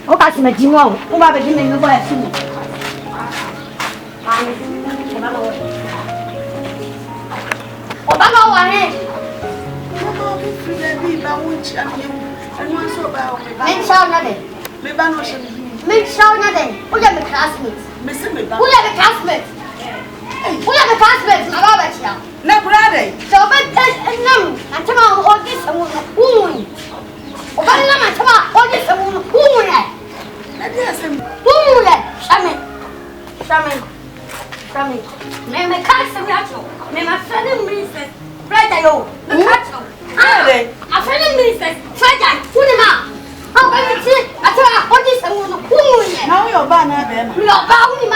我把什么鸡毛？我把别的那个过来吃你。我爸爸玩呢。没少那的。没少那的，我也没 classmates。我也没 classmates。我也没 classmates，哪个白痴啊？那不然嘞？小班那他妈我给什么问？我刚那嘛他妈我给什么问嘞？那这是问嘞，上面，没看什么样子？没嘛反正没事，不来的哟，没看成。啊嘞，啊反正没事，反正我的妈，啊我没吃，啊他妈我给什么问嘞？那我要办那边嘛？老爸我的妈，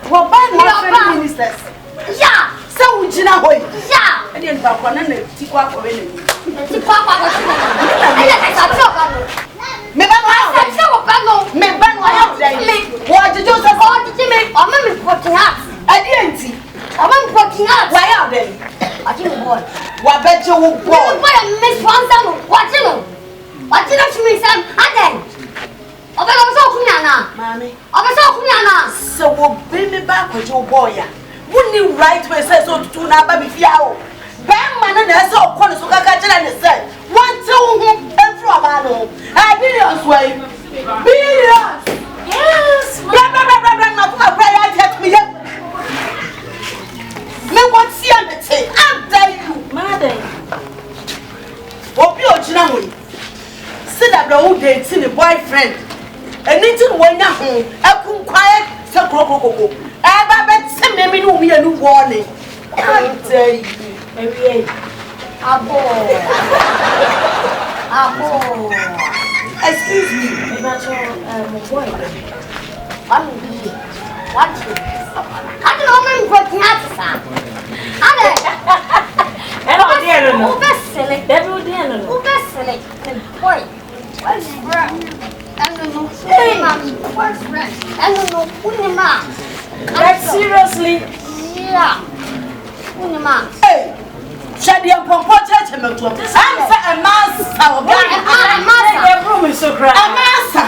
我办那边 ministers。呀，上午去那会呀，那点把关那的鸡瓜过来呢。这呱呱的，哎呀，太傻笑了。没办法，我办公，没办法要人，我这就是我这没，我们没破听啊，哎电子，我们破听啊，我要人，我这不，我bet you will go，我也没双上路，我这个是没上，阿姐，我把我少姑娘呢，妈咪，我把少姑娘呢，是我背没办法就过呀，我你 right way 说说住那把米飞哦，白马那那时候看的时候刚刚进来的事，我这我很说吧喽，哎billions way。Billions! Yes! Blah, blah, blah, blah, blah, blah, blah, blah, blah, blah, me here. Me want to see everything. I'm telling you. Mother. What you are doing? Say that the old day to the boyfriend. And it's when you're home. I couldn't quiet. So go. I bet some me know me a new warning. I'm telling you. Maybe Abo. Excuse me. boy. I'm be. What you? I don't know me working out sa. Ale. Hello, dear. Who best silly? Devil, dear. Who best silly? Boy. What's wrong? I don't know. Hey, mom. What's wrong? I don't know. Who's mom? Like seriously? Yeah. Who's mom? Hey. Shadi ya pompo cheche mtu. Amsa amasa ogana. Amasa. Your room is so crowded. Amasa.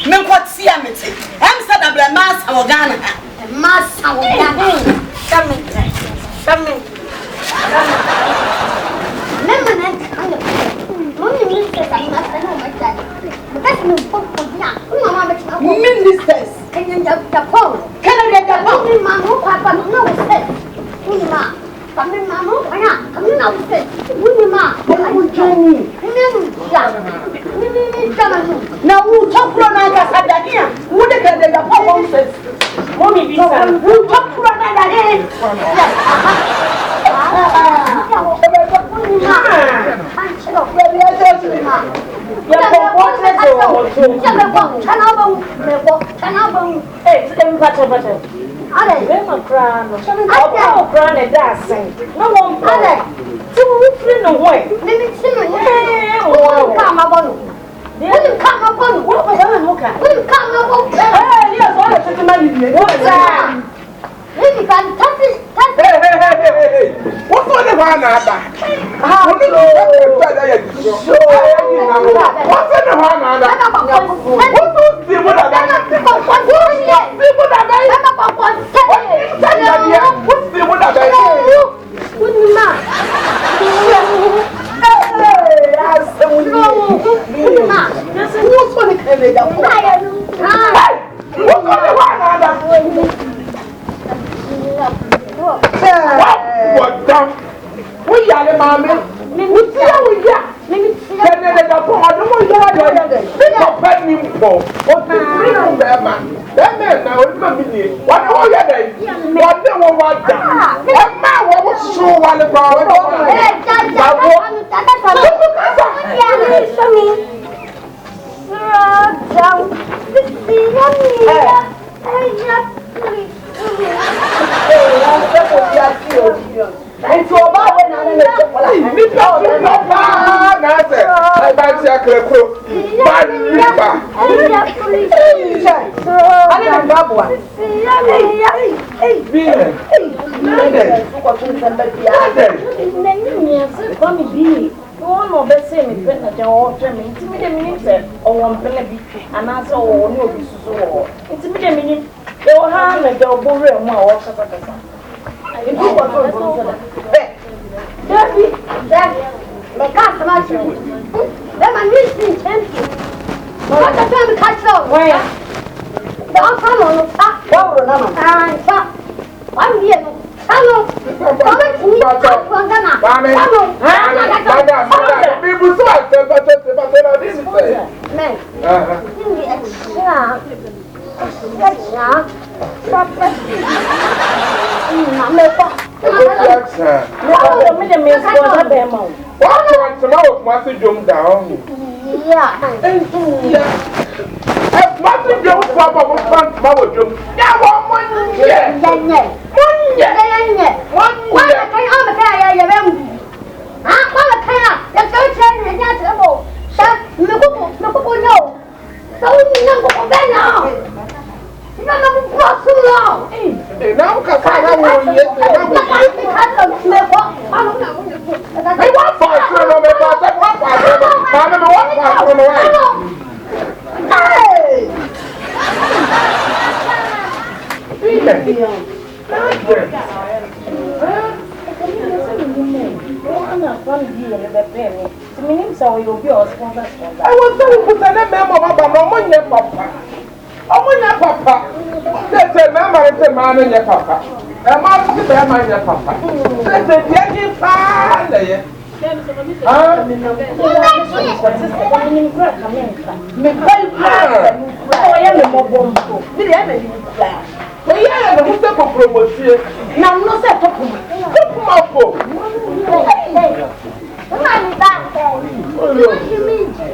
Menkwatia mete. Amsa da bla amasa ogana. Amasa ogana. Come. Mama anga. Mami ministers amasa no mata. Because no pompo ya. Mama mata. Ministers. Kenya Japan. Mami mama papa no say. Mama. Kami mama mana? Kami nak usir. Bunyi mak. Ujung. Ini jangan. Na uchakula na kasadania. Ude kende ya papa usir. Mommy, be sorry. Uchakula na dani. Bunyi mak. Ancelo. Your pompo Jangan buang. Tanah bang. Hey, sit down, butter. Ale. Bema crown. Oh, crown and dancing. No one. Ale. Two friend away. Mimi sini. Wow. Kama bonu. Kama bonu. What was I look at? Kama bonu. Hey, yes, all the gentlemen. What's that? Mimi kan tapi. Hey. What's on the one now? How What's on the one what done? We are the mammy. We see how we are. Then they got for I don't want to think of penny for what the freedom that man now is not me. What all your day? What they want done? And my what was so while the power. And so about when I'm in the One more best say me pen na jaw me intimidate me say o won pen bi anase o ni obi susu wo intimidate me e o ha na jaw bo re mu a wo kasa kasa e du ko to so Daddy me ka sama shi da man ni sin champion what the time catch up where da fa no ta wo na ma ta one year no Hello.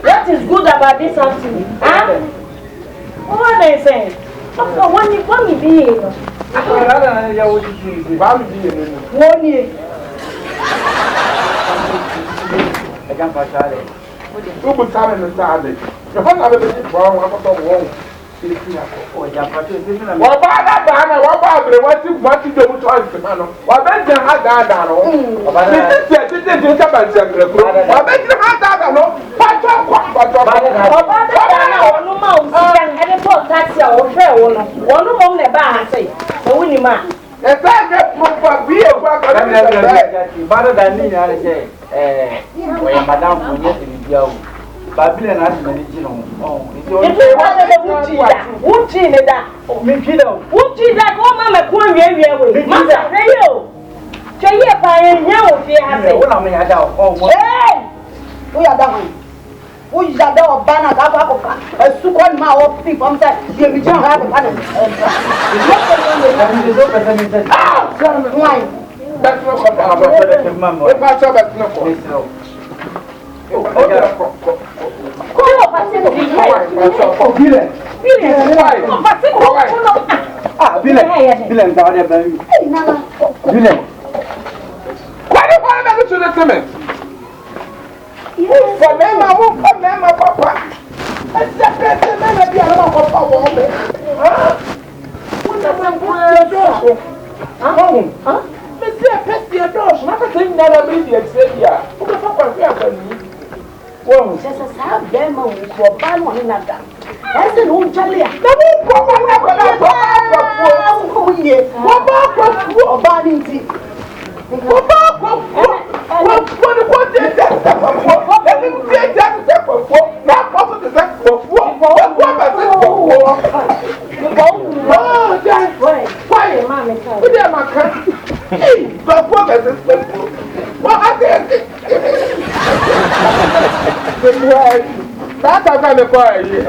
What is good about this afternoon? Huh? What are they saying? When you be here, Babylon has many genome. Oh, it's all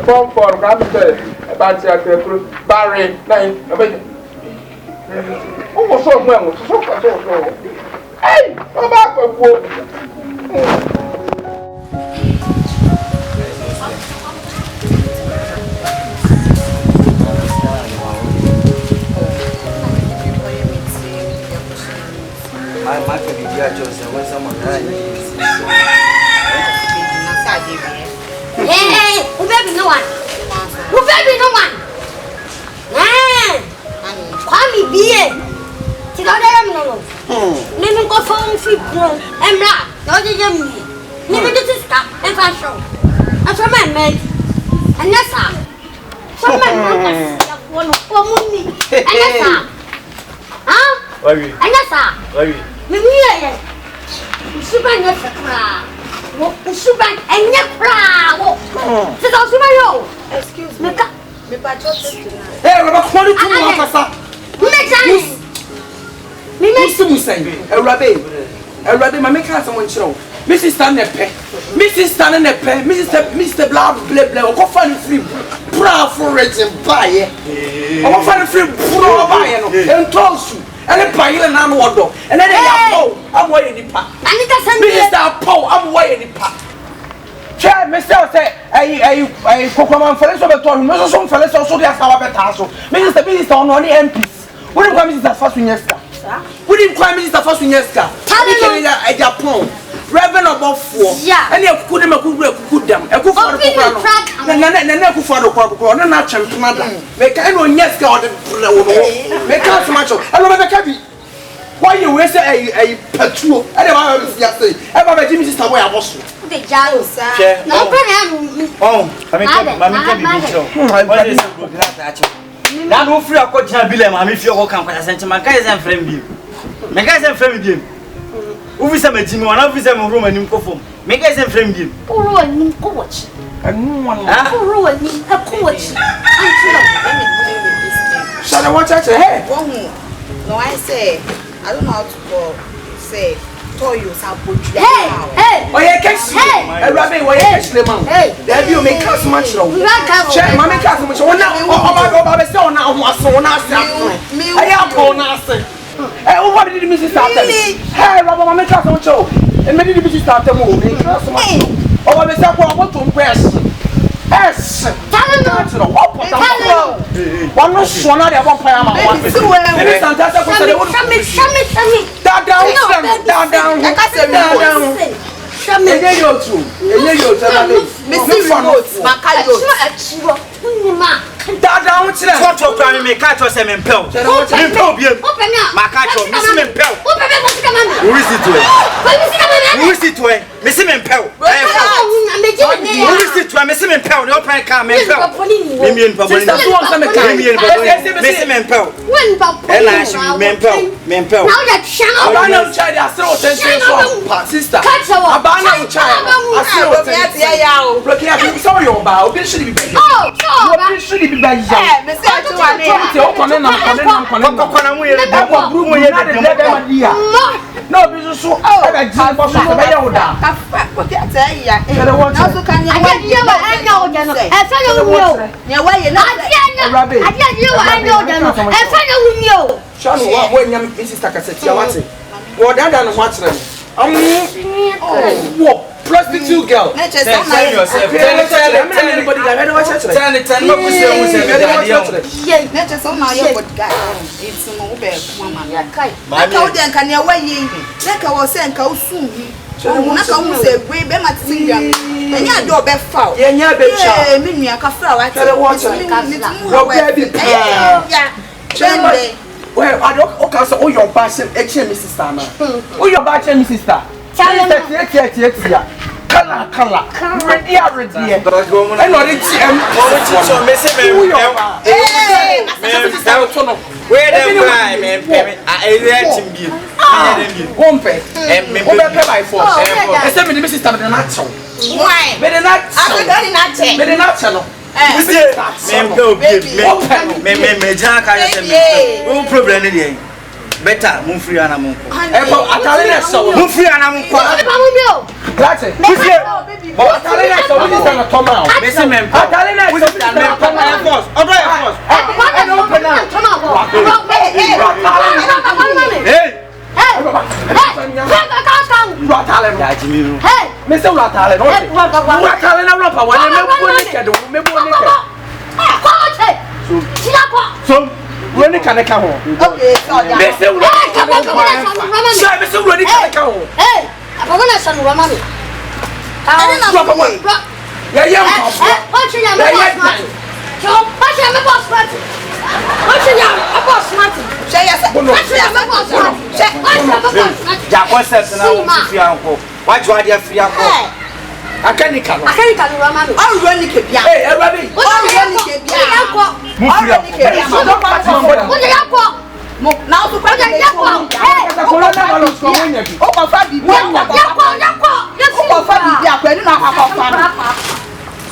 Form for Ramsey, Barry, 9. Oh, so well, so. Hey, go back of work. My market is your choice when someone dies. Hey, who baby no one? Who baby no one? Kwame biye. Ti do dem no. Me go phone fit no. Emra, no je jam ni. ni me this ska e fa show aso me me anasa so me no ya wono ko munni anasa Wabi. anasa Wabi. me mi ye usuban ye fakra wo usuban enye kra wo se do suban yo Excuse me. Me pa just Hey, we ba kwani tu mo akasa. me jani me me Musu say. Ewrabe, ma make us someone chiro. Mrs. Stan nepe. Mrs. Stan nepe. Mr. Blah blah blah. Go find free. Bra for regime buy. Go find free bro buy no. En tosu. Ele buy na no odo. And then ya po. Am why nipa. anita send Mr. Po am why nipa. Che, Mr. say ai kokoma fere so beto. Me so fere so dia sawa beta so. Mr. ono ni MPs. Wọ́n kọ́ Mrs. Fasunyesika. Wọ́n kọ́ Mrs. Fasunyesika. Wọ́n kọ́ Japan. Reverend Obofuo. Ẹni ekuku ni ekuku ekuku dam. Ekuku fọ ọdọ no. Na ekuku fọ ọdọ kọ ọdọ na champion da. Meka ẹni onyesika ọdọ pụrụ wọ. Meka asọmacho. Ẹni ọbẹ bẹka bi. Wọ́n yẹ wẹ́sẹ̀ ẹyí pẹtuo. Ẹni ọbẹ bẹ fi ase. Ẹ bá bẹ jí Mrs. Tabo yà bọ so. de jalo sa na o pere anu Mami ke bibi cho. Wọ́n yẹ sẹ́ gbogbo láti àchọ. Na no free akọjina bile ma me fi ọkọ kan kwata sente man kai zen frame bi. Me kai zen frame bi. U fi se ma jimi wana fi se mo ro manim ko fom. Me kai zen frame bi. oro ani ko wachi Anu wan. oro ani ko wachi Shall I watch it? Hey. No, I say, I don't know how to call, say, Toyo Sapochu. hey Oye keshi. Ewrabe oye keshi le man. There be o make us much no. Che, ma make us much. Ona o ba se ona ho aso ona ase aso. Aya ko na ase. O what did Mrs. start? Hey, Robo ma make us much o. E me did Mrs. start mo. Make us much. O ba be se ko o to press. Yes. No. One no swana de abon pa ma wa. Maybe Santa ko se de wo. Shami. Down. Enye yo tu. Missy Remote, Makayo. Dada won chire. Toto kwa me ka to se me mpel. Me mpel biem. Maka cho me se me mpel. Who is it we? Who is it we? Me se me mpel. Who is it we? Me se me mpel. No prank ka me mpel. Me mi npa boni. Sister won se me kan. Me se me mpel. Ela shi me mpel. Now that channel. Abana child asro tension so. Sister. Abana child asro tension. Look here, so you ba. Obi should be better. Obi should be better. Me say to one no, because so I got for some by your down. Prostitute girl. Tell yourself. Anybody got any watch it? Tell it. What we say. Let us on your podcast. It's no bear, Mamma. I told them, can you wait? Like I was saying, go soon. Not say, we be much singer. And you do be foul. Yeah, baby. Me, I can flower. I tell you what, yeah. Well, I don't okay, so all your passion, Mrs. Stana. Oh, your passion, Mrs. Star. Kala. Ready. I know it's where them cry, man. I let him be. One pay. And me by force. I said, Mrs. Star, the natural. Why? Better not. Better not channel. Better, move free and I'm Atalina so. Move free and I'm That's it. Atalina so we just gonna come out. Atalina so we just gonna come out first. I don't open now. Hey. Hey. Mr. Ratale, Ratale na rapa wa me so when you can come home. Okay, so Mr. Mr. When you can come home. Hey, I'm gonna send you money. Yeah. What's your name? So, what's your boss party? What's your name? A boss party. Say yes. What's your boss party? What's your boss party? Jack was said, "No, if you are uncle, why do I have free uncle?" Akanika no. Akanika no mama me. Already kebia. Hey, everybody. Already kebia. Already kebia. Wo de yakọ. Mo now to pray the yakọ. Hey, corona malo so wonya bi. O ko fa bibi Yakọ. O ko fa bibi akwa ni na akwa fa.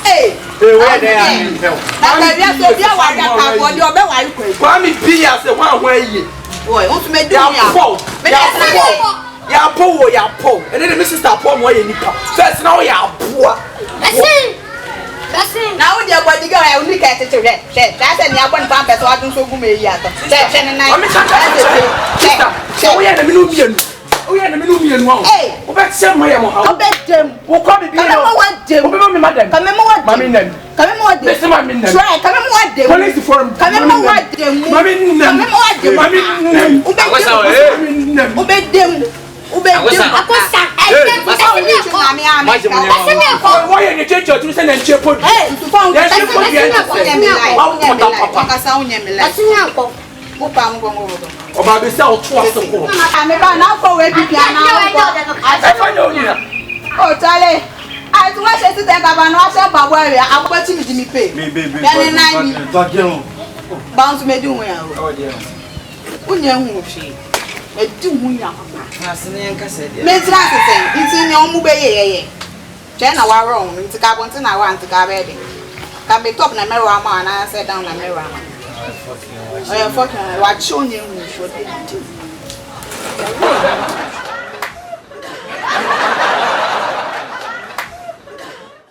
Hey, where they are? na bia so bia wa da ka ko de obe wa ikwe. Kwami bia se wa ho aye. Boy, o tún me do Ya ya. po. Ya po, ya po. And then my sister po mo ye nipa. First now ya po. Kasi Na o de body girl ya uni ka tete re. That say ni abon pa person wa tun so gu me yi ato. She ni nai. Ami kaka. So we na me no bienu. We na me no bienu ho. O be tse mo ye mo ha. O be dem. Wo kwa me bienu. Kame mo wa dem. O be me madam. Kame mo wa dem. Mami nem. Kame mo wa dem. Listen mami nem. Try kame mo wa dem. Police forum. Kame mo wa dem. Mami nem. Kame mo wa dem. Mami nem. O be dem. Mami nem. O be dem. O be dem. akosa Why are you church to send and cheer put? Hey, to find Yes, you put the Oba be sell trust of course. I'm about now for where people are now. I know you. Oh, Charlie. I do not say to them about no shame by where I'm watching me pay. Bounce me do well. Oh dear. Unya hushi. E du hunya papa. Asene nka se dia. Me tira se nti ne omu be ye. Che na wa wrong nti ka bonti na wa nti ka be de. Ka be top na mirror ma na say down na mirror ma. Oh, fucking watch on you.